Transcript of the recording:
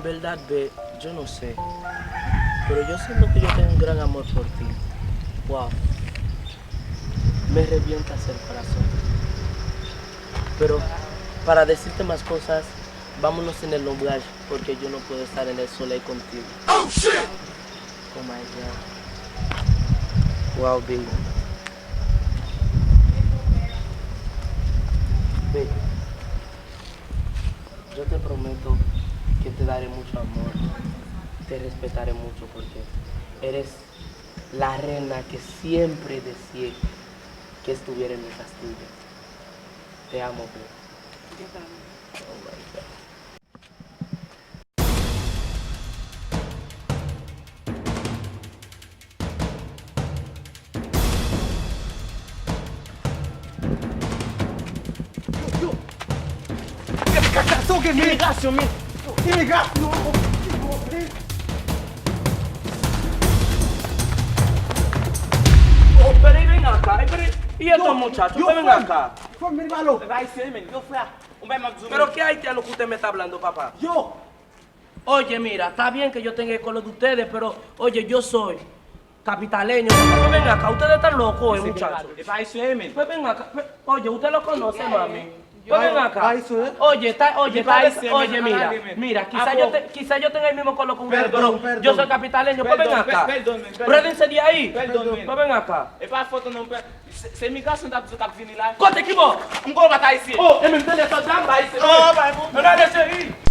En verdad, ve, yo no sé. Pero yo siento que yo tengo un gran amor por ti. Wow. Me revientas el corazón. Pero para decirte más cosas, vámonos en el lugar porque yo no puedo estar en el sol ahí contigo. Oh shit! Oh my God. Wow, baby. Ve, yo te prometo que te daré mucho amor, te respetaré mucho porque eres la reina que siempre deseé que estuviera en mi castillo. Te amo, baby. Yo también. Oh my God. Give me gas, yo, man. Give me gas, no. Oh, pero y ven acá, y estos muchachos, Yo, ven acá. Fue mi malo. Vai ser, men. Yo fui a... Pero qué haitiano que usted me está hablando, papá. Yo. Oye, mira, está bien que yo tenga el color de ustedes, pero oye, yo soy capitaleño. Pues ven acá, ustedes están locos, muchachos. Vai ser, men. Pues ven acá, oye, usted lo conoce, mami. Pues ven acá. Vai ser. Oye, Parece, mira, men. mira, Apo. quizá yo tenga el mismo color que ustedes, Perdón, pero perdón. yo soy capitaleño. Pues ven Perdón, acá. perdón, men. Pruédense de ahí. Perdón, men. Pues ven acá. E pa foto non pe... Se imigrasyon tap vini la. Kote ki bo? Mko bata isi. Oh, e men tene sa jamba isi. Oh, vai, moun. Mwen ale se yi.